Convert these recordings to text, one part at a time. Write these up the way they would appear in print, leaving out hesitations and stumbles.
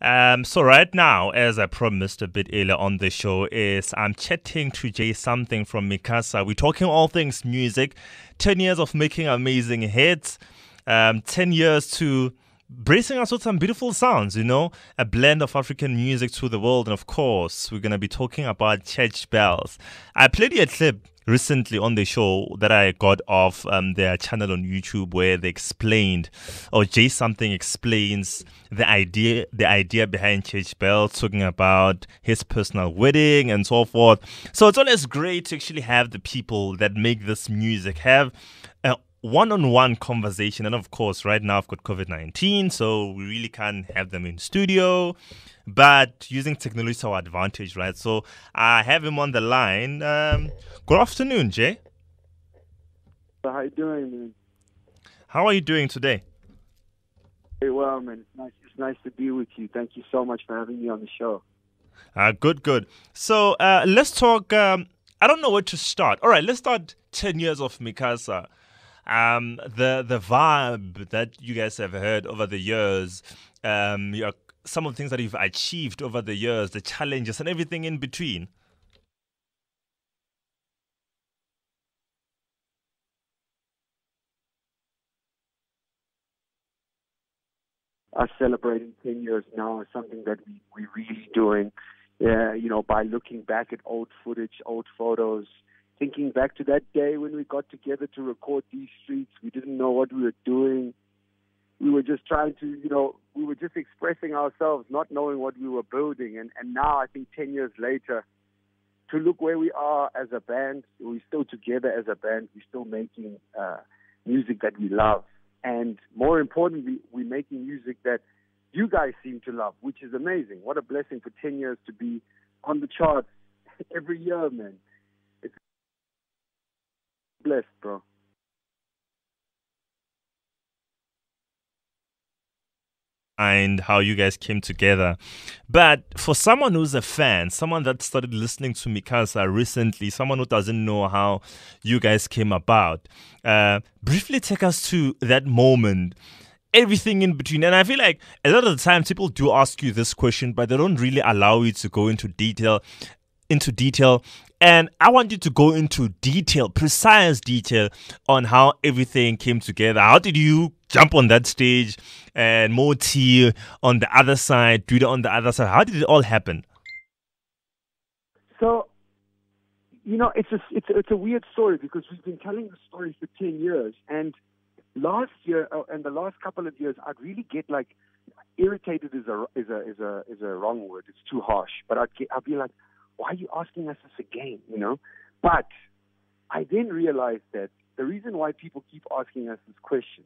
So right now, as I promised a bit earlier on the show, is I'm chatting to Jay something from Mi Casa. We're talking all things music, 10 years of making amazing hits, 10 years to bracing us with some beautiful sounds, a blend of African music to the world. And of course, we're going to be talking about church bells. I played you a clip recently on the show that I got off their channel on YouTube where they explained, or Jay something explains the idea behind church bells, talking about his personal wedding and so forth. So it's always great to actually have the people that make this music have a one-on-one conversation. And of course, right now I've got COVID-19, so we really can't have them in studio, but using technology to our advantage, right? So I have him on the line. Good afternoon, Jay. So how you doing, man? How are you doing today? Very well, man. It's nice to be with you. Thank you so much for having me on the show. Good, good. So let's talk. I don't know where to start. All right, let's start 10 years of Mi Casa. The vibe that you guys have heard over the years, some of the things that you've achieved over the years, the challenges and everything in between. Us celebrating 10 years now is something that we're really doing. Yeah, by looking back at old footage, old photos, thinking back to that day when we got together to record these streets. We didn't know what we were doing. We were just trying to, we were just expressing ourselves, not knowing what we were building. And now I think 10 years later, to look where we are as a band, we're still together as a band, we're still making music that we love. And more importantly, we're making music that you guys seem to love, which is amazing. What a blessing for 10 years to be on the charts every year, man. It's blessed, bro. And how you guys came together. But for someone who's a fan, someone that started listening to Mi Casa recently, someone who doesn't know how you guys came about, briefly take us to that moment, everything in between. And I feel like a lot of the times people do ask you this question, but they don't really allow you to go into detail. And I want you to go into detail, precise detail on how everything came together. How did you jump on that stage and Moti on the other side, Duda on the other side? How did it all happen? So, it's a weird story because we've been telling the story for 10 years. And last year and the last couple of years, I'd really get like irritated is a wrong word. It's too harsh. But I'd be like, why are you asking us this again? But I then realized that the reason why people keep asking us this question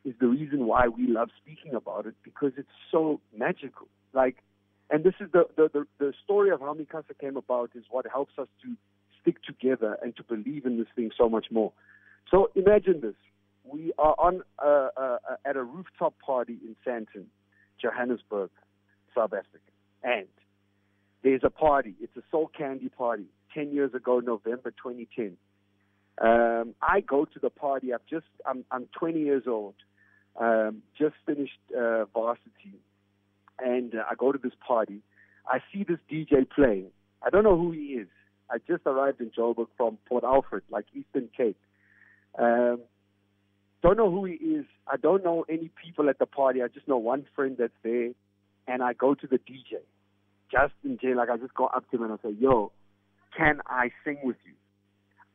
is the reason why we love speaking about it, because it's so magical. And this is the story of how Mi Casa came about is what helps us to stick together and to believe in this thing so much more. So imagine this. We are on at a rooftop party in Sandton, Johannesburg, South Africa. And there's a party. It's a Soul Candy party. 10 years ago, November 2010. I go to the party. I'm 20 years old. Just finished varsity. And I go to this party. I see this DJ playing. I don't know who he is. I just arrived in Joburg from Port Alfred, like Eastern Cape. Don't know who he is. I don't know any people at the party. I just know one friend that's there. And I go to the DJ. Just in jail, I just go up to him and I say, yo, can I sing with you?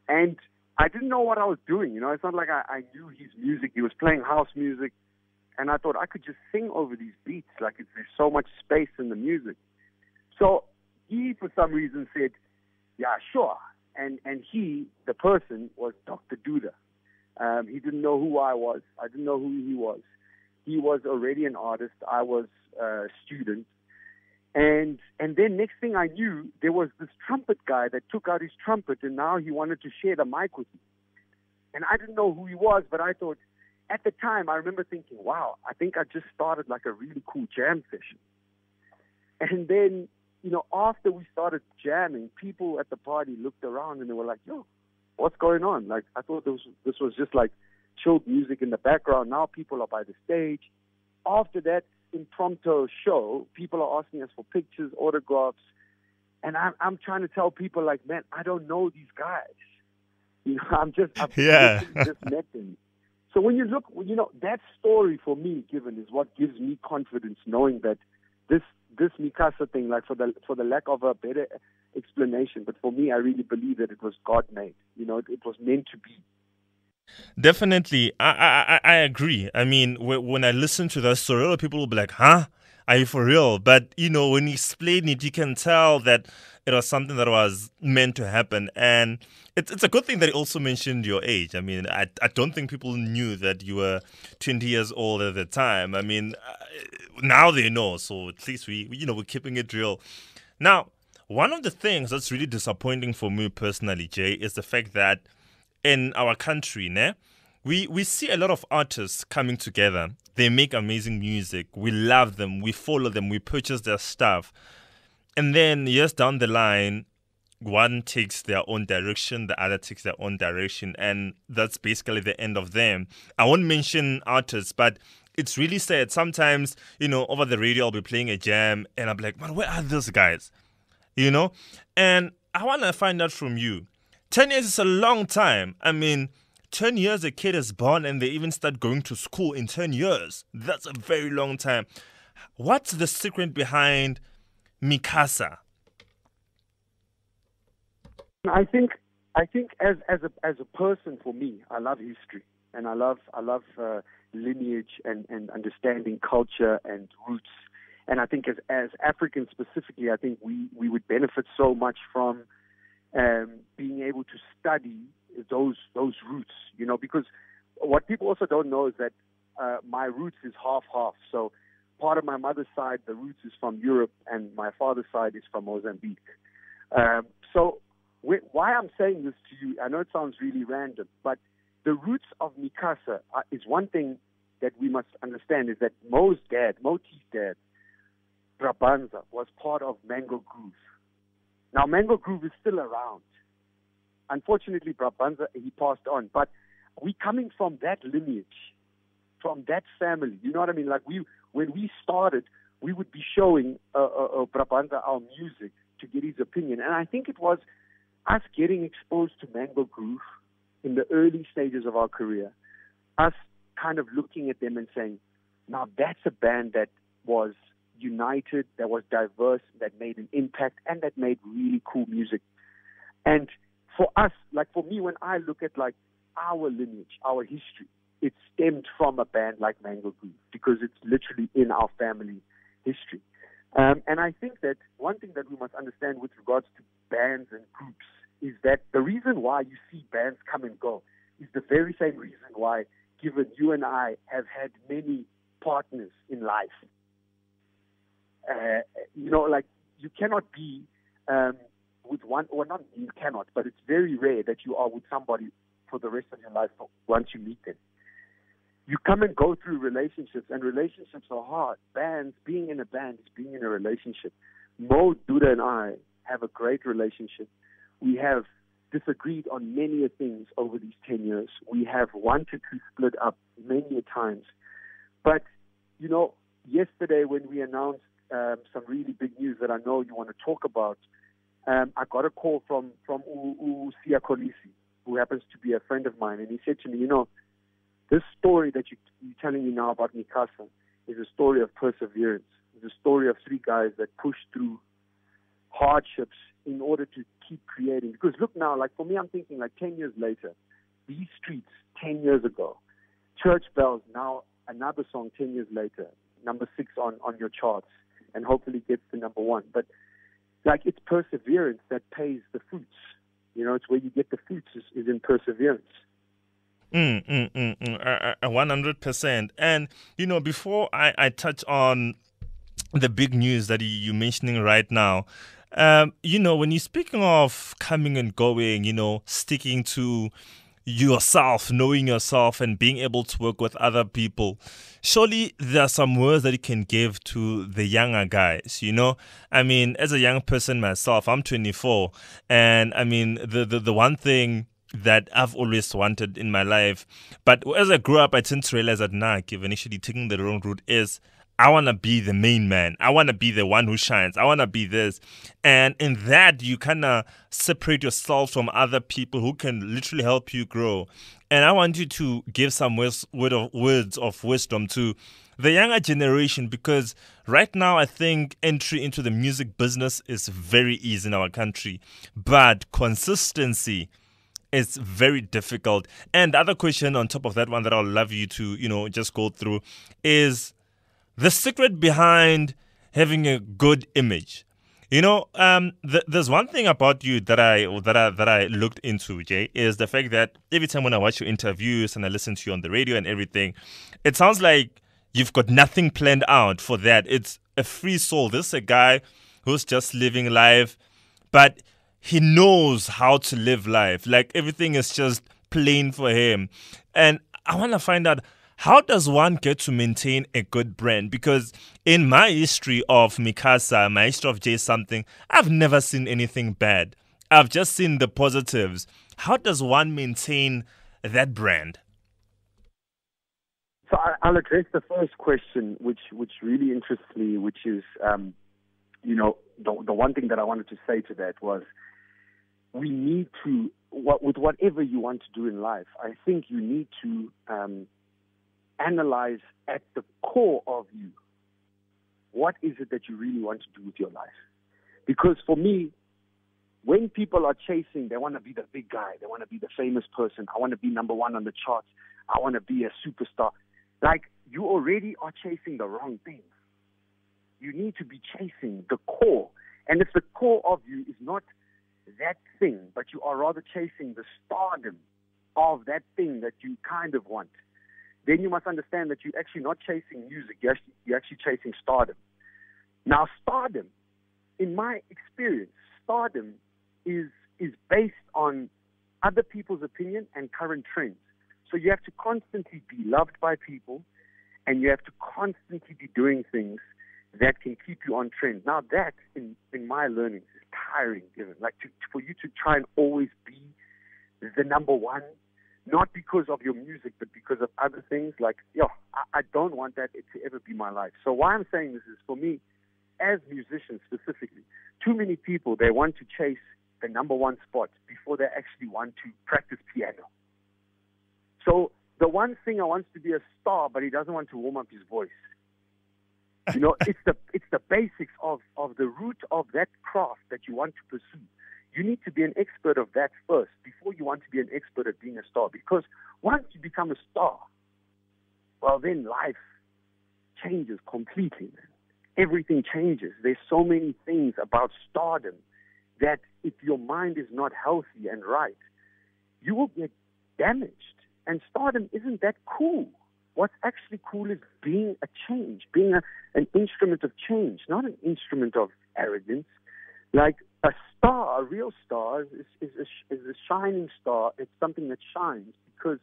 And I didn't know what I was doing. It's not like I knew his music. He was playing house music. And I thought I could just sing over these beats. There's so much space in the music. So he, for some reason, said, yeah, sure. And he, the person, was Dr. Duda. He didn't know who I was. I didn't know who he was. He was already an artist. I was a student. And then next thing I knew, there was this trumpet guy that took out his trumpet, and now he wanted to share the mic with me. And I didn't know who he was, but I thought, at the time, I remember thinking, wow, I think I just started like a really cool jam session. And then, after we started jamming, people at the party looked around and they were like, yo, what's going on? I thought this was just like chilled music in the background. Now people are by the stage. After that, impromptu show, people are asking us for pictures, autographs, and I'm trying to tell people like, man, I don't know these guys. I've Yeah. literally just met them. So when you look, that story for me, given, is what gives me confidence, knowing that this Mi Casa thing, like for the lack of a better explanation, but for me, I really believe that it was God made. It was meant to be. Definitely, I agree. I mean, when I listen to that story, a lot of people will be like, "Huh? Are you for real?" But when you explain it, you can tell that it was something that was meant to happen. And it's a good thing that you also mentioned your age. I mean, I don't think people knew that you were 20 years old at the time. I mean, now they know. So at least we're keeping it real. Now, one of the things that's really disappointing for me personally, Jay, is the fact that in our country, we see a lot of artists coming together. They make amazing music. We love them. We follow them. We purchase their stuff. And then years down the line, one takes their own direction, the other takes their own direction. And that's basically the end of them. I won't mention artists, but it's really sad. Sometimes, over the radio, I'll be playing a jam and I'm like, man, where are those guys? And I want to find out from you. 10 years is a long time. I mean, 10 years a kid is born and they even start going to school in 10 years. That's a very long time. What's the secret behind Mi Casa? I think as a person, for me, I love history and I love lineage and understanding culture and roots. And I think as Africans specifically, I think we would benefit so much from being able to study those roots, because what people also don't know is that my roots is half. So part of my mother's side, the roots is from Europe, and my father's side is from Mozambique. So why I'm saying this to you, I know it sounds really random, but the roots of Mi Casa is one thing that we must understand, is that Mo's dad, Moti's dad, Brabanza, was part of Mango Groove. Now, Mango Groove is still around. Unfortunately, Brabanza, he passed on. But we coming from that lineage, from that family. You know what I mean? Like when we started, we would be showing Brabanza our music to get his opinion. And I think it was us getting exposed to Mango Groove in the early stages of our career, us kind of looking at them and saying, now that's a band that was united, that was diverse, that made an impact, and that made really cool music. And for us, like for me, when I look at like our lineage, our history, it stemmed from a band like Mango Groove because it's literally in our family history. And I think that one thing that we must understand with regards to bands and groups is that the reason why you see bands come and go is the very same reason why, given you and I have had many partners in life, like you cannot be with one, or not you cannot, but it's very rare that you are with somebody for the rest of your life once you meet them. You come and go through relationships, and relationships are hard. Being in a band is being in a relationship. Mo, Duda, and I have a great relationship. We have disagreed on many things over these 10 years. We have wanted to split up many times. But, yesterday when we announced some really big news that I know you want to talk about, I got a call from Usia Kolisi, who happens to be a friend of mine, and he said to me, this story that you're telling me now about Mi Casa is a story of perseverance. It's a story of three guys that pushed through hardships in order to keep creating. Because look now, like for me, I'm thinking like 10 years later, these streets 10 years ago, Church Bells, now another song 10 years later, number 6 on your charts, and hopefully gets to number 1. But like it's perseverance that pays the fruits. It's where you get the fruits is in perseverance. 100%. And, before I touch on the big news that you're mentioning right now, when you're speaking of coming and going, sticking to yourself, knowing yourself and being able to work with other people, surely there are some words that you can give to the younger guys, I mean, as a young person myself, I'm 24, and I mean, the one thing that I've always wanted in my life, but as I grew up, I tend to realize that given actually taking the wrong route is I want to be the main man. I want to be the one who shines. I want to be this. And in that, you kind of separate yourself from other people who can literally help you grow. And I want you to give some words of wisdom to the younger generation, because right now I think entry into the music business is very easy in our country. But consistency is very difficult. And the other question on top of that one that I'll love you to, just go through is the secret behind having a good image. There's one thing about you that I looked into, Jay, is the fact that every time when I watch your interviews and I listen to you on the radio and everything, it sounds like you've got nothing planned out for that. It's a free soul. This is a guy who's just living life, but he knows how to live life. Like everything is just plain for him. And I want to find out, how does one get to maintain a good brand? Because in my history of Mi Casa, my history of J Something, I've never seen anything bad. I've just seen the positives. How does one maintain that brand? So I'll address the first question, which really interests me, which is, the one thing that I wanted to say to that was, we need to, with whatever you want to do in life, I think you need to analyze at the core of you, what is it that you really want to do with your life? Because for me, when people are chasing, they want to be the big guy, they want to be the famous person, I want to be number one on the charts, I want to be a superstar. Like, you already are chasing the wrong thing. You need to be chasing the core. And if the core of you is not that thing, but you are rather chasing the stardom of that thing that you kind of want, then you must understand that you're actually not chasing music, you're actually chasing stardom. Now, stardom, in my experience, stardom is based on other people's opinion and current trends. So you have to constantly be loved by people, and you have to constantly be doing things that can keep you on trend. Now that, in my learnings, is tiring, given. Like, for you to try and always be the number one, not because of your music, but because of other things. Like, I don't want that to ever be my life. So why I'm saying this is, for me, as musicians specifically, too many people, they want to chase the number one spot before they actually want to practice piano. So the one singer wants to be a star, but he doesn't want to warm up his voice. It's the basics of the root of that craft that you want to pursue. You need to be an expert of that first before you want to be an expert at being a star. Because once you become a star, well, then life changes completely, man. Everything changes. There's so many things about stardom that if your mind is not healthy and right, you will get damaged. And stardom isn't that cool. What's actually cool is being a change, being an instrument of change, not an instrument of arrogance. Like a star, a real star is a shining star. It's something that shines because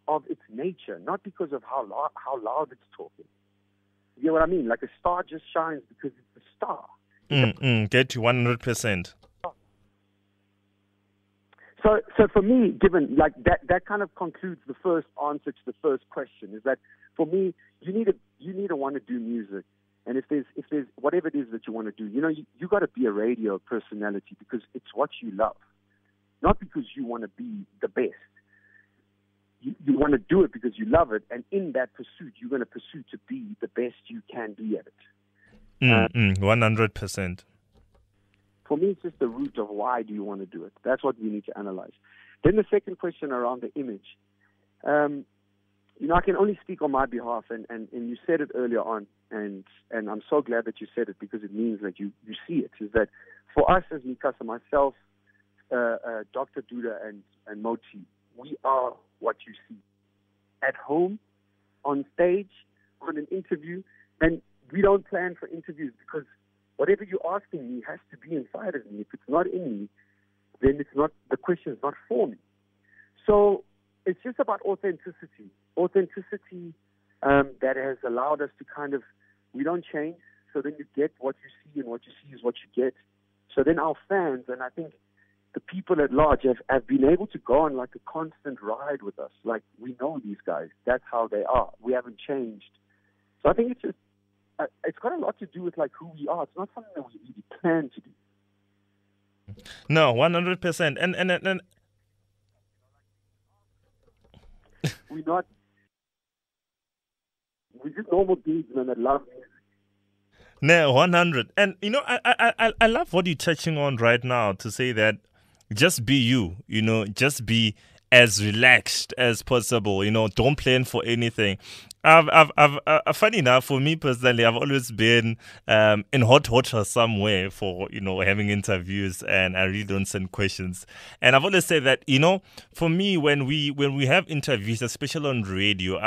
of its nature, not because of how loud it's talking. You know what I mean? Like a star just shines because it's a star. Get you 100%. So for me, given like that kind of concludes the first answer to the first question, is that for me, you need to want to do music. And if there's whatever it is that you want to do, you got to be a radio personality because it's what you love, not because you want to be the best. You want to do it because you love it, and in that pursuit, you're going to pursue to be the best you can be at it. 100%. For me, it's just the root of why do you want to do it. That's what we need to analyze. Then the second question around the image. I can only speak on my behalf, and you said it earlier on, and I'm so glad that you said it because it means that you see it, is that for us as Mi Casa, myself, Dr. Duda and Moti, we are what you see. At home, on stage, on an interview, and we don't plan for interviews because whatever you're asking me has to be inside of me. If it's not in me, then the question is not for me. So it's just about authenticity. Authenticity that has allowed us to kind of, we don't change, so then you get what you see, and what you see is what you get. So then our fans, and I think the people at large, have been able to go on like a constant ride with us. Like, we know these guys. That's how they are. We haven't changed. So I think it's just it's got a lot to do with like who we are. It's not something that we really plan to do. No, 100%. And We're not. We're just normal dudes, man, that love music. no, 100. And I love what you're touching on right now to say that just be you, just be as relaxed as possible, don't plan for anything. Funny enough, for me personally, I've always been in hot water somewhere for, having interviews, and I really don't send questions. And I've always said that, for me, when we have interviews, especially on radio,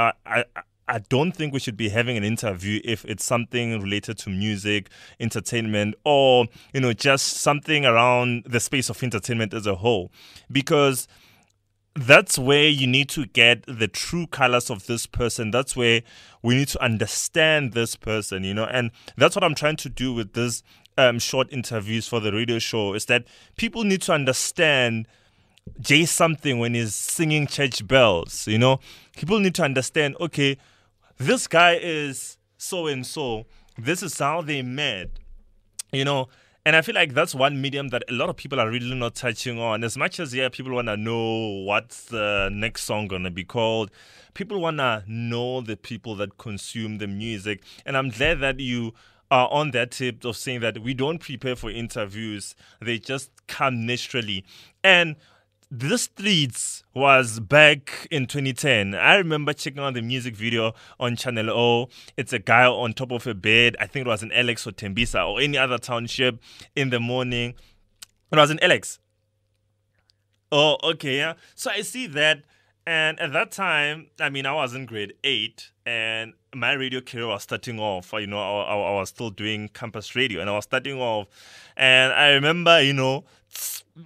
I don't think we should be having an interview if it's something related to music, entertainment, or, just something around the space of entertainment as a whole. Because that's where you need to get the true colors of this person. That's where we need to understand this person, and that's what I'm trying to do with this short interviews for the radio show, is that people need to understand Jay something when he's singing church bells, People need to understand, okay, this guy is so and so. This is how they met, And I feel like that's one medium that a lot of people are really not touching on. As much as, people want to know what's the next song going to be called, people want to know the people that consume the music. And I'm glad that you are on that tip of saying that we don't prepare for interviews. They just come naturally. And the Streets was back in 2010. I remember checking out the music video on Channel O. It's a guy on top of a bed. I think it was in Alex or Tembisa or any other township in the morning. It was in Alex. Oh, okay, yeah. So I see that. And at that time, I was in grade 8 and my radio career was starting off. I was still doing campus radio and I was starting off. And I remember,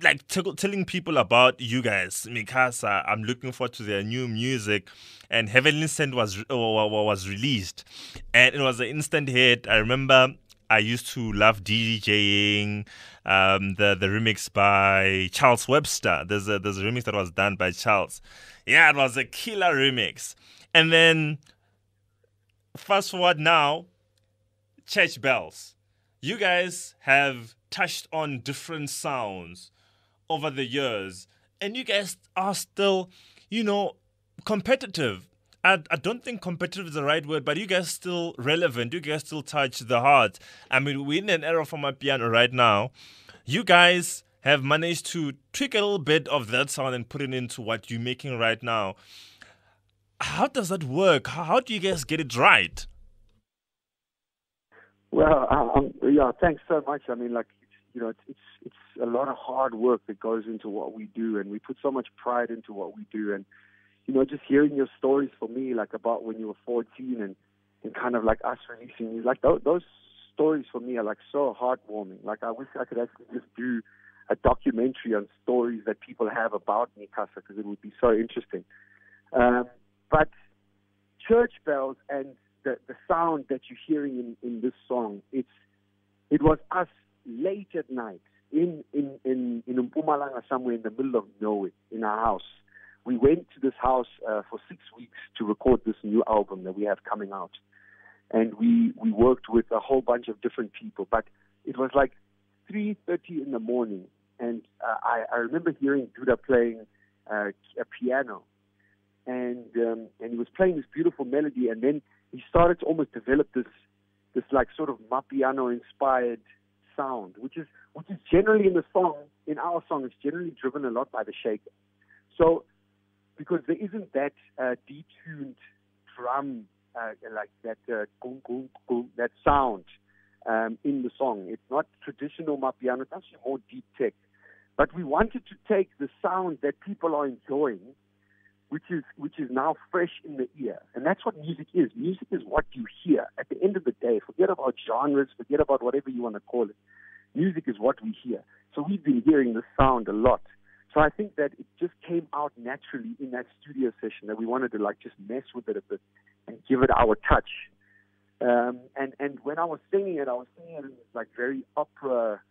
like telling people about you guys, Mi Casa. I'm looking forward to their new music. And Heavenly Sent was released. And it was an instant hit. I remember I used to love DJing. The remix by Charles Webster. There's a remix that was done by Charles. Yeah, it was a killer remix. And then fast forward now, church bells. You guys have touched on different sounds over the years, and you guys are still, competitive. I don't think competitive is the right word, but you guys still relevant. You guys still touch the heart. We're in an era for my piano right now. You guys have managed to tweak a little bit of that sound and put it into what you're making right now. How does that work? How do you guys get it right? Well, yeah, thanks so much. It's a lot of hard work that goes into what we do, and we put so much pride into what we do. And just hearing your stories for me, like about when you were 14 and kind of like us releasing music, like those stories for me are like so heartwarming. Like I wish I could actually just do a documentary on stories that people have about Mi Casa, because it would be so interesting. But church bells and the sound that you're hearing in this song, it was us late at night in Mpumalanga, somewhere in the middle of nowhere, in our house. We went to this house for 6 weeks to record this new album that we have coming out. And we worked with a whole bunch of different people. But it was like 3:30 in the morning. And I remember hearing Duda playing a piano. And he was playing this beautiful melody. And then he started to almost develop this like sort of Mapiano-inspired sound, which is generally in our song, it's generally driven a lot by the shaker. So, because there isn't that detuned drum, like that gung, gung, gung, that sound in the song. It's not traditional Mapiano, it's actually more deep tech. But we wanted to take the sound that people are enjoying, which is now fresh in the ear. And that's what music is. Music is what you hear. At the end of the day, forget about genres, forget about whatever you want to call it. Music is what we hear. So we've been hearing the sound a lot. So I think that it just came out naturally in that studio session that we wanted to like just mess with it a bit and give it our touch. And when I was singing it in this like very opera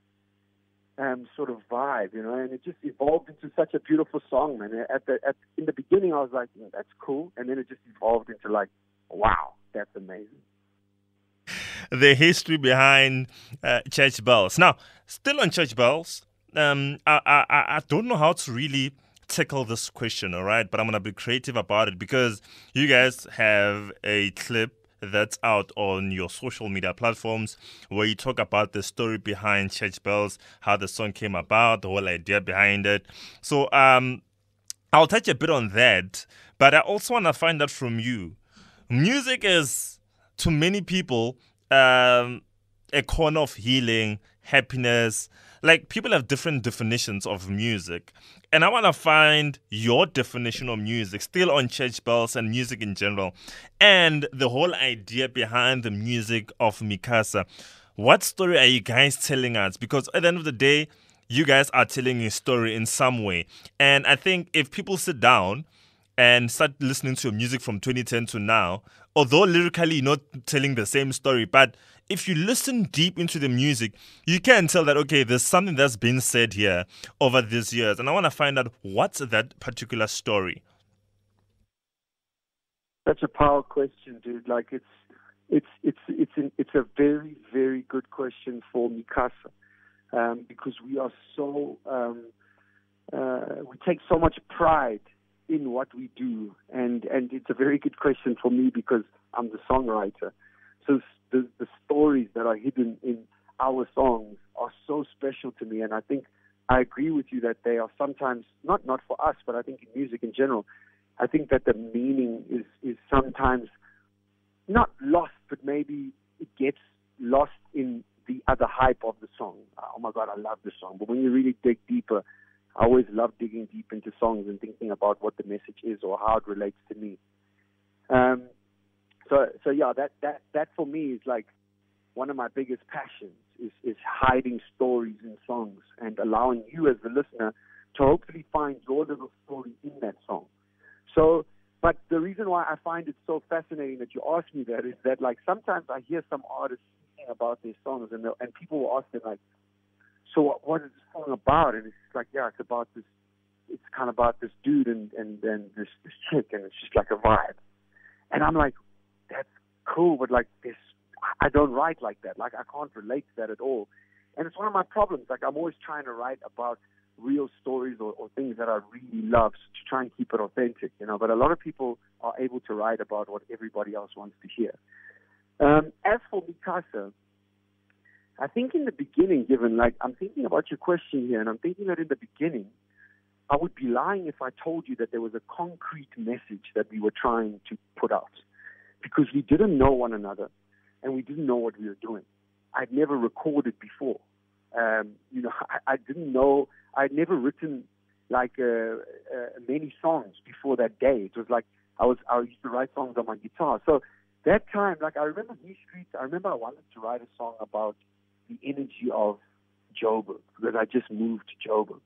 sort of vibe, and it just evolved into such a beautiful song, man. In the beginning, I was like, that's cool, and then it just evolved into like, wow, that's amazing. the history behind church bells. Now, still on church bells, I don't know how to really tackle this question, all right? But I'm going to be creative about it because you guys have a clip that's out on your social media platforms where you talk about the story behind church bells, how the song came about, the whole idea behind it. So I'll touch a bit on that, but I also want to find out from you. Music is, to many people, a corner of healing, happiness. Like, people have different definitions of music. And I want to find your definition of music, still on church bells and music in general, and the whole idea behind the music of Mi Casa. What story are you guys telling us? Because at the end of the day, you guys are telling a story in some way. And I think if people sit down and start listening to your music from 2010 to now, although lyrically you're not telling the same story, but if you listen deep into the music, you can tell that, okay, there's something that's been said here over these years. And I want to find out what's that particular story. Such a power question, dude. Like it's a very, very good question for Mi Casa, because we are so we take so much pride in what we do, and it's a very good question for me because I'm the songwriter. So the stories that are hidden in our songs are so special to me, and I think I agree with you that they are sometimes not for us, but I think in music in general, I think that the meaning is sometimes not lost, but maybe it gets lost in the other hype of the song. Oh my God, I love this song. But when you really dig deeper, I always love digging deep into songs and thinking about what the message is or how it relates to me. So yeah, that for me is like one of my biggest passions is hiding stories in songs and allowing you as the listener to hopefully find your little story in that song. So, but the reason why I find it so fascinating that you ask me that is that, like, sometimes I hear some artists speaking about their songs and people will ask them, like, so what is this song about? And it's like, yeah, it's about this, it's kind of about this dude and this chick, and it's just like a vibe. And I'm like, that's cool, but like this, I don't write like that. Like, I can't relate to that at all. And it's one of my problems. Like, I'm always trying to write about real stories or things that I really love to try and keep it authentic, you know. But a lot of people are able to write about what everybody else wants to hear. As for Mi Casa, I think in the beginning, given, like, I'm thinking about your question here, and I'm thinking that in the beginning, I would be lying if I told you that there was a concrete message that we were trying to put out, because we didn't know one another and we didn't know what we were doing. I'd never recorded before. You know, I didn't know. I'd never written like many songs before that day. It was like I used to write songs on my guitar. So that time, like, I remember these streets. I remember I wanted to write a song about the energy of Joburg because I just moved to Joburg.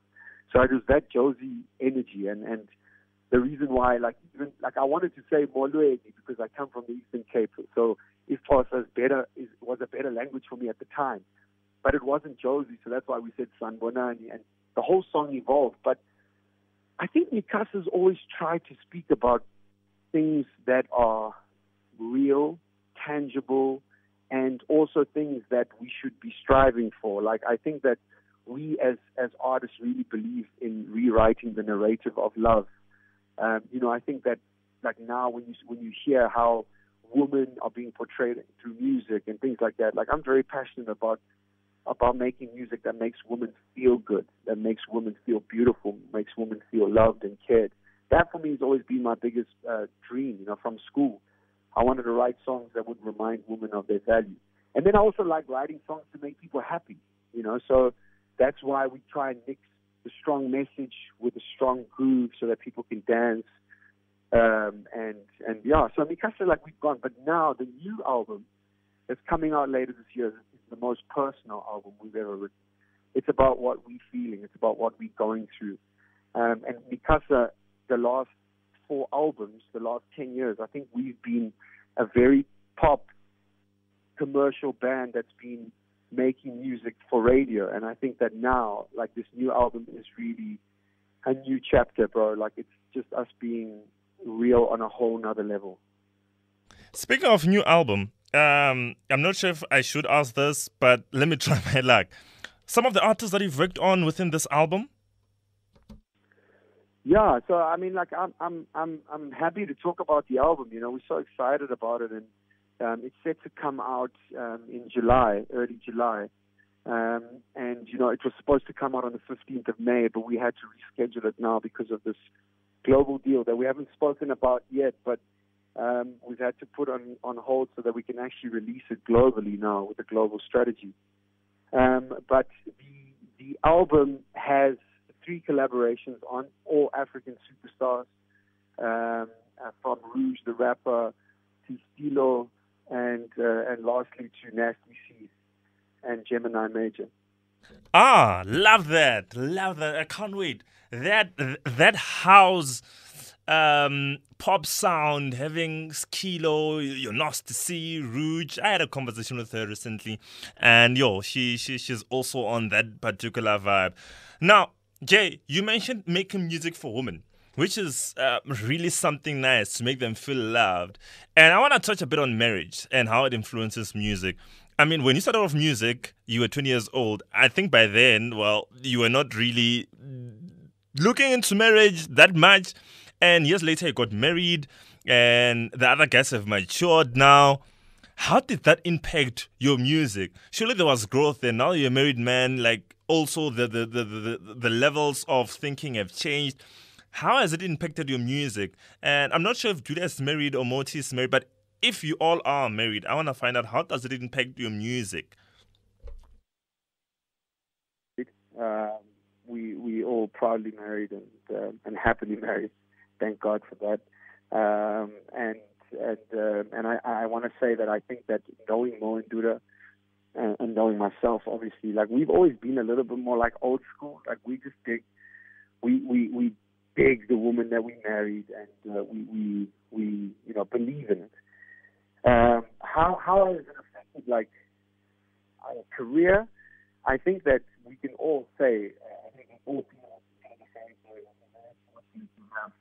So it was that Josie energy, and the reason why, like, even like I wanted to say Molweni because I come from the Eastern Cape. So Isxhosa was a better language for me at the time. But it wasn't Josie, so that's why we said Sanbonani, and the whole song evolved. But I think Mi Casa's always tried to speak about things that are real, tangible, and also things that we should be striving for. Like, I think that we as artists really believe in rewriting the narrative of love. You know, I think that, like, now when you hear how women are being portrayed through music and things like that, like, I'm very passionate about making music that makes women feel good, that makes women feel beautiful, makes women feel loved and cared. That for me has always been my biggest dream, you know, from school. I wanted to write songs that would remind women of their value. And then I also like writing songs to make people happy, you know, so that's why we try and mix the strong message with a strong groove so that people can dance. And yeah, so Mi Casa, like, we've gone. But now the new album that's coming out later this year is the most personal album we've ever written. It's about what we're feeling. It's about what we're going through. And Mi Casa, the last 4 albums, the last 10 years, I think we've been a very pop commercial band that's been making music for radio. And I think that now, like, this new album is really a new chapter, bro. Like, it's just us being real on a whole nother level. Speaking of new album, I'm not sure if I should ask this, but let me try my luck. Some of the artists that you've worked on within this album? Yeah, so I mean, like I'm happy to talk about the album. You know, we're so excited about it, and it's set to come out in July, early July. And you know, it was supposed to come out on the 15th of May, but we had to reschedule it now because of this global deal that we haven't spoken about yet, but we've had to put on hold so that we can actually release it globally now with a global strategy. But the album has 3 collaborations on all African superstars, from Rouge the rapper to Stilo, and lastly to Nasty C and Gemini Major. Ah, love that. Love that. I can't wait. That house pop sound, having Skilo, your Nasty C, Rouge. I had a conversation with her recently, and she's also on that particular vibe. Now, Jay, you mentioned making music for women, which is really something nice to make them feel loved. And I want to touch a bit on marriage and how it influences music. I mean, when you started off music, you were 20 years old. I think by then, well, you were not really looking into marriage that much. And years later, you got married, and the other guys have matured now. How did that impact your music? Surely there was growth there. Now you're a married man. Like, also the levels of thinking have changed. How has it impacted your music? And I'm not sure if Julia's married or Moti is married, but if you all are married, I want to find out, how does it impact your music? We all proudly married and happily married. Thank God for that. And I want to say that I think that knowing Mo and Duda, and knowing myself, obviously, like, we've always been a little bit more like old school. Like, we just dig, we dig the woman that we married, and we you know, believe in it. How has it affected, like, our career? I think that we can all say, I think we all feel the same thing. We're very fortunate to have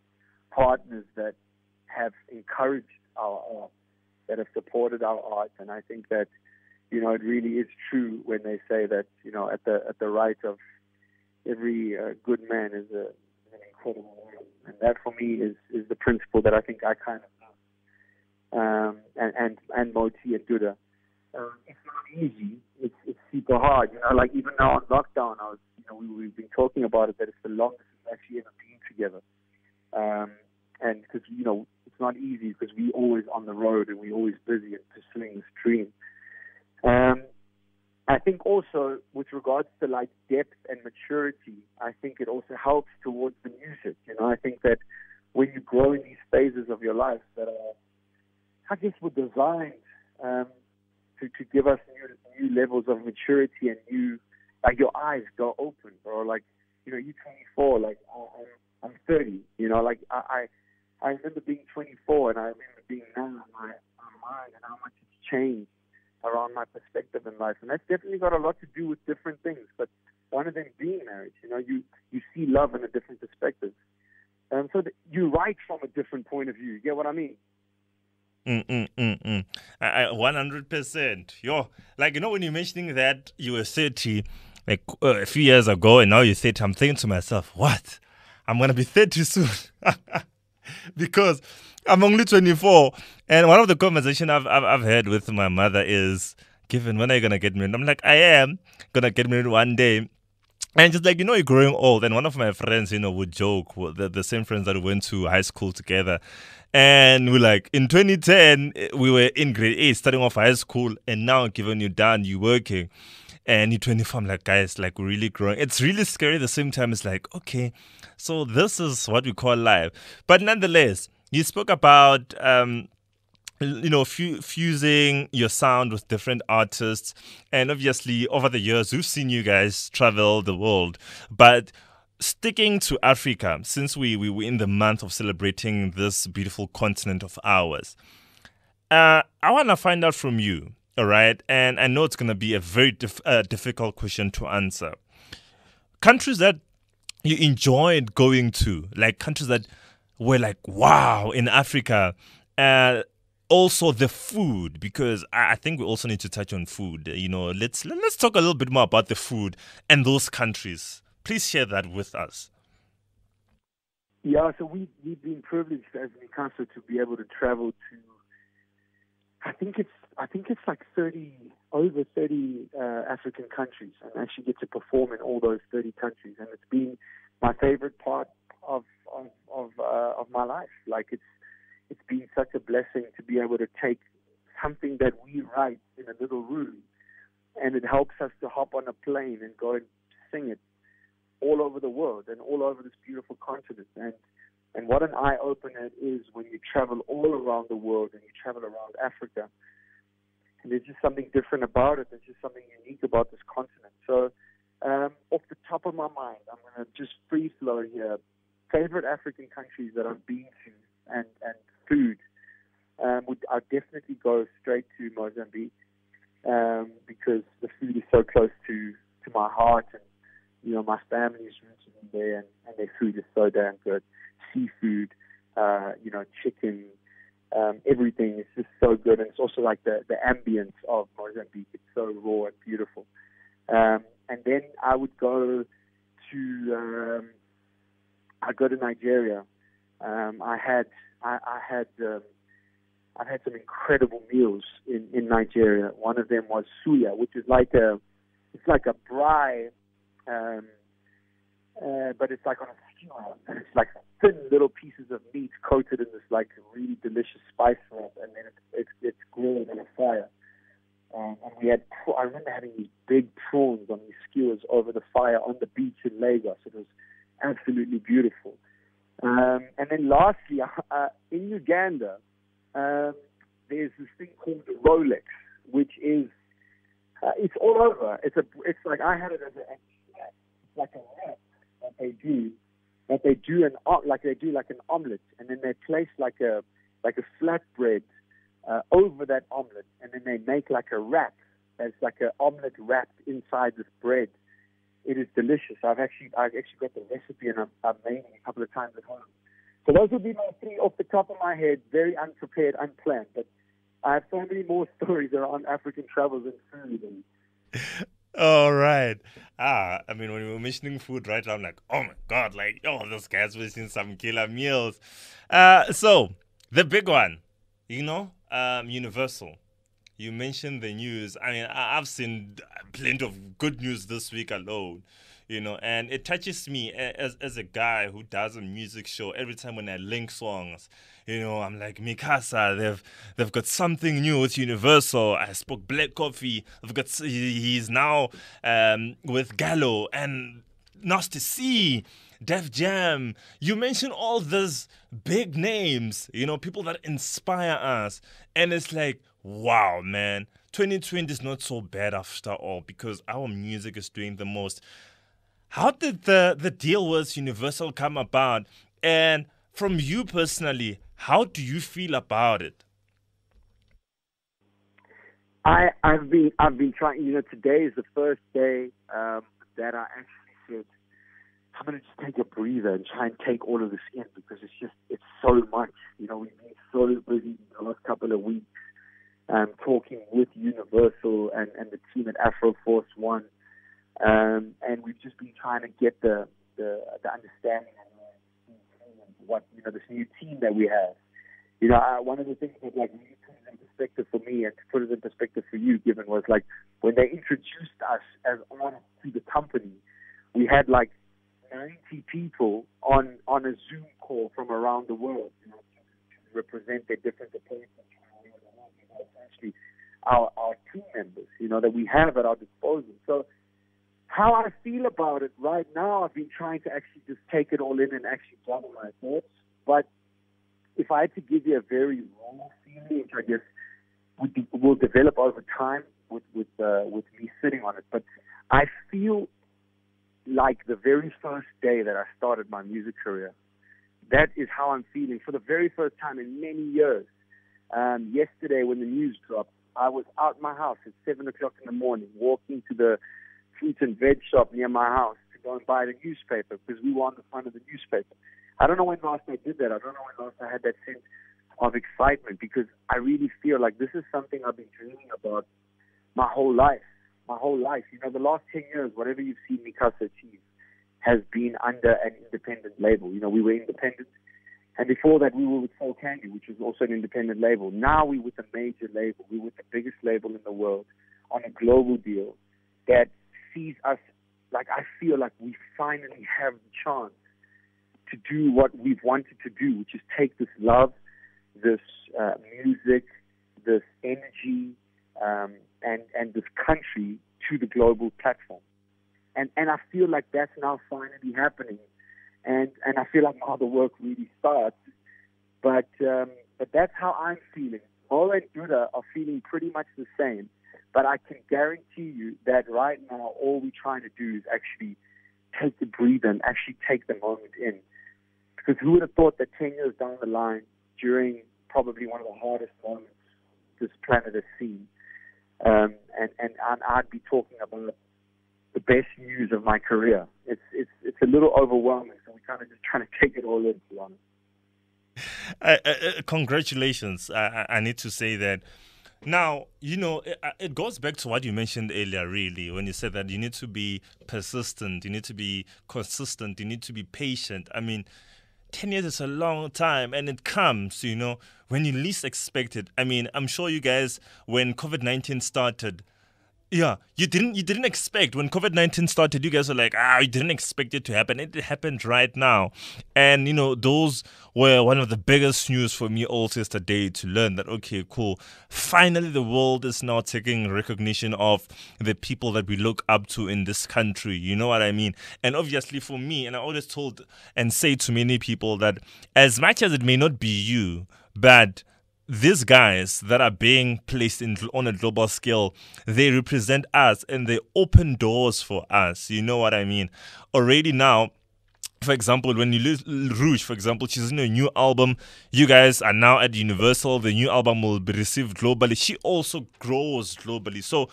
partners that have encouraged our art, that have supported our art, and I think that, you know, it really is true when they say that, you know, at the right of every good man is an incredible woman, and that for me is the principle that I think I kind of know. And Moti and Duda. It's not easy. It's super hard. You know, like, even now on lockdown, we've been talking about it, that it's the longest we've actually ever been together. And because, you know, it's not easy because we're always on the road and we're always busy and pursuing this dream. I think also with regards to, like, depth and maturity, I think it also helps towards the music. You know, I think that when you grow in these phases of your life that are, I guess, were designed to give us new levels of maturity, and like, your eyes go open, or, like, you know, you're 24, like, I'm 30, you know, like, I remember being 24, and I remember being now in my mind, and how much it's changed around my perspective in life. And that's definitely got a lot to do with different things, but one of them being marriage. You know, you see love in a different perspective. So you write from a different point of view. You get what I mean? 100%. Yo, like, you know, when you're mentioning that you were 30, like, a few years ago, and now you're 30, I'm thinking to myself, what? I'm going to be 30 soon. Because I'm only 24. And one of the conversations I've had with my mother is, given, when are you going to get married? I'm like, I am going to get married one day. And just like, you know, you're growing old. And one of my friends, you know, would joke, the same friends that went to high school together. And we're like, in 2010, we were in grade 8, starting off high school. And now, given you're done, you're working, and you're 24, I'm like, guys, like, we're really growing. It's really scary at the same time. It's like, okay, so this is what we call life. But nonetheless, you spoke about, you know, fusing your sound with different artists. And obviously, over the years, we've seen you guys travel the world. But sticking to Africa, since we were in the month of celebrating this beautiful continent of ours, I want to find out from you, all right? And I know it's going to be a very difficult question to answer. Countries that you enjoyed going to, like countries that were like, wow, in Africa, also the food, because I think we also need to touch on food. Let's talk a little bit more about the food and those countries. Please share that with us. Yeah, so we've been privileged as Mi Casa to be able to travel to. I think it's like over 30 African countries, and actually get to perform in all those 30 countries, and it's been my favorite part of my life. Like it's been such a blessing to be able to take something that we write in a little room, and it helps us to hop on a plane and go and sing it all over the world and all over this beautiful continent. And what an eye-opener it is when you travel all around the world and you travel around Africa. And there's just something different about it. There's just something unique about this continent. So off the top of my mind, I'm going to just free flow here. Favorite African countries that I've been to and food. I'd definitely go straight to Mozambique because the food is so close to my heart, and my family is rooted in there, and their food is so damn good. Seafood, chicken, everything is just so good, and it's also like the ambience of Mozambique. It's so raw and beautiful. And then I would go to Nigeria. I've had some incredible meals in Nigeria. One of them was suya, which is like a braai, but it's like on a skewer, and it's like thin little pieces of meat coated in this like really delicious spice wrap, and then it's grilled on a fire. And I remember having these big prawns on these skewers over the fire on the beach in Lagos. It was absolutely beautiful. And then lastly, in Uganda, there's this thing called Rolex, which is it's all over. It's like I had it as like a wrap that they do like an omelet, and then they place like a flatbread over that omelet, and then they make like a wrap that's like an omelet wrapped inside this bread. It is delicious. I've actually got the recipe, and I've made it a couple of times at home. So those would be my three off the top of my head, very unprepared, unplanned. But I have so many more stories around African travels and food. All right. When we were mentioning food right now, I'm like, oh my God, this guy's mentioning some killer meals. So the big one, Universal. You mentioned the news. I've seen plenty of good news this week alone, and it touches me as a guy who does a music show. Every time when I link songs, I'm like, Mi Casa, they've got something new with Universal. I spoke Black Coffee. He's now with Gallo and Nasty C, Def Jam. You mentioned all these big names, people that inspire us. And it's like, wow, man, 2020 is not so bad after all, because our music is doing the most. How did the deal with Universal come about? And from you personally, how do you feel about it? I've been trying. Today is the first day that I actually said I'm going to just take a breather and try and take all of this in, because it's so much. We've been so busy the last couple of weeks talking with Universal and the team at Afro Force One, and we've just been trying to get the understanding of what this new team that we have. One of the things that really put it in perspective for me, and to put it in perspective for you, Given, was like when they introduced us as artists to the company, we had like 90 people on a Zoom call from around the world, to represent their different departments. Essentially, our team members, that we have at our disposal. So, how I feel about it right now, I've been trying to actually just take it all in and actually gather my thoughts. But if I had to give you a very raw feeling, which I guess will develop over time with me sitting on it, but I feel like the very first day that I started my music career, that is how I'm feeling for the very first time in many years. Yesterday, when the news dropped, I was out my house at 7 o'clock in the morning, walking to the fruit and veg shop near my house to go and buy the newspaper, because we were on the front of the newspaper. I don't know when last I did that. I don't know when last I had that sense of excitement, because I really feel like this is something I've been dreaming about my whole life. My whole life. You know, the last 10 years, whatever you've seen Mi Casa achieve has been under an independent label. You know, we were independent. And before that, we were with Soul Candy, which was also an independent label. Now we're with a major label. We're with the biggest label in the world on a global deal that sees us, like, I feel like we finally have the chance to do what we've wanted to do, which is take this love, this music, this energy, and this country to the global platform. And I feel like that's now finally happening. And I feel like now the work really starts. But that's how I'm feeling. Mo and Buddha are feeling pretty much the same. But I can guarantee you that right now all we're trying to do is actually take the breather and actually take the moment in. Because who would have thought that 10 years down the line, during probably one of the hardest moments this planet has seen, and I'd be talking about the best news of my career. It's a little overwhelming, so we're kind of just trying to take it all in, to be honest. Congratulations. I need to say that. Now, you know, it goes back to what you mentioned earlier, really, when you said that you need to be persistent, you need to be consistent, you need to be patient. I mean, 10 years is a long time, and it comes, you know, when you least expect it. I mean, I'm sure you guys, when COVID-19 started, yeah, you didn't expect when COVID-19 started. You guys were like, you didn't expect it to happen. It happened right now, and you know those were one of the biggest news for me also yesterday to learn that okay, cool. Finally, the world is now taking recognition of the people that we look up to in this country. You know what I mean? And obviously for me, and I always told and say to many people that as much as it may not be you, but these guys that are being placed on a global scale, they represent us and they open doors for us. You know what I mean? Already now, for example, when you lose Rouge, for example, she's in a new album. You guys are now at Universal. The new album will be received globally. She also grows globally. So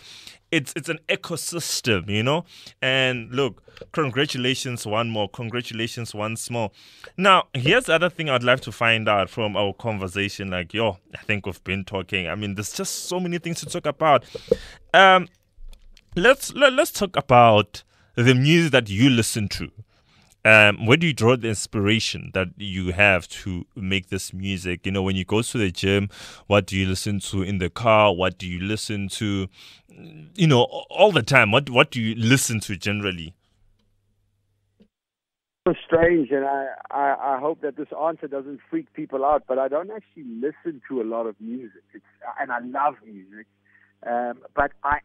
it's an ecosystem, you know? And look, congratulations one more. Congratulations once more. Now, here's the other thing I'd like to find out from our conversation. Like, I think we've been talking. I mean, there's just so many things to talk about. Let's talk about the music that you listen to. Where do you draw the inspiration that you have to make this music? You know, when you go to the gym, what do you listen to in the car? What do you listen to, you know, all the time? What do you listen to generally? So strange, and I hope that this answer doesn't freak people out, but I don't actually listen to a lot of music. And I love music, but I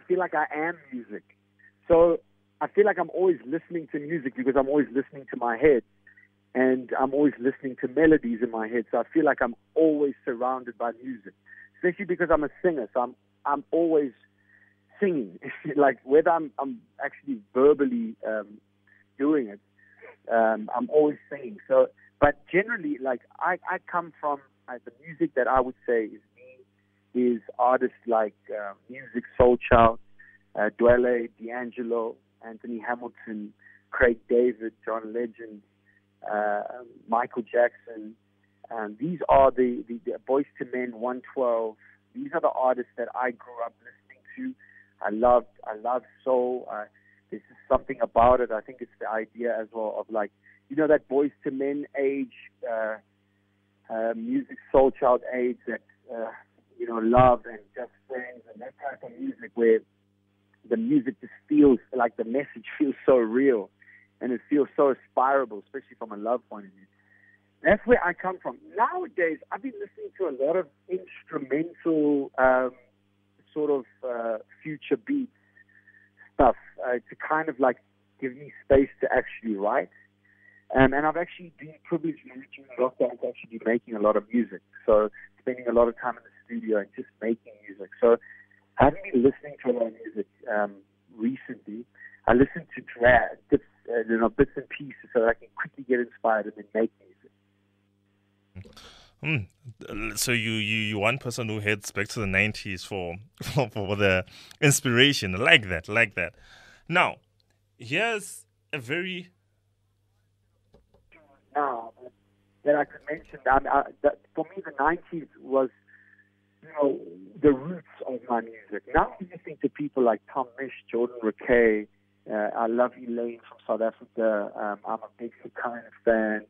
feel like I am music. So I feel like I'm always listening to music because I'm always listening to my head, and I'm always listening to melodies in my head. So I feel like I'm always surrounded by music, especially because I'm a singer. So I'm always singing, like whether I'm actually verbally doing it, I'm always singing. So, but generally, like I come from the music that I would say is me is artists like Music Soul Child, Dwele, D'Angelo, Anthony Hamilton, Craig David, John Legend, Michael Jackson. These are the Boyz II Men, 112. These are the artists that I grew up listening to. I love soul. There's just something about it. I think it's the idea as well of like, you know, that Boyz II Men age, Music Soul Child age that, you know, love and just friends and that type of music where the music just feels like the message feels so real and it feels so aspirable, especially from a love point of view. That's where I come from. Nowadays, I've been listening to a lot of instrumental sort of future beats stuff to kind of like give me space to actually write. And I've actually been privileged in lockdown to actually be making a lot of music. So spending a lot of time in the studio and just making music. So I haven't been listening to a lot of music recently. I listen to bits and pieces so that I can quickly get inspired and then make music. So you one person who heads back to the 90s for the inspiration. I like that. Now, here's a very... Now, that I could mention. That for me, the 90s was, the roots of my music. Now I'm listening to people like Tom Misch, Jordan Rakei. I love Elaine from South Africa. I'm a big Sakana fan.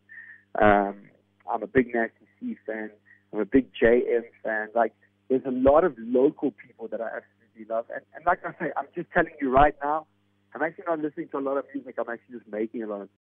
I'm a big Nasty C fan. I'm a big JM fan. Like, there's a lot of local people that I absolutely love. And like I say, I'm just telling you right now, I'm actually not listening to a lot of music. I'm actually just making a lot of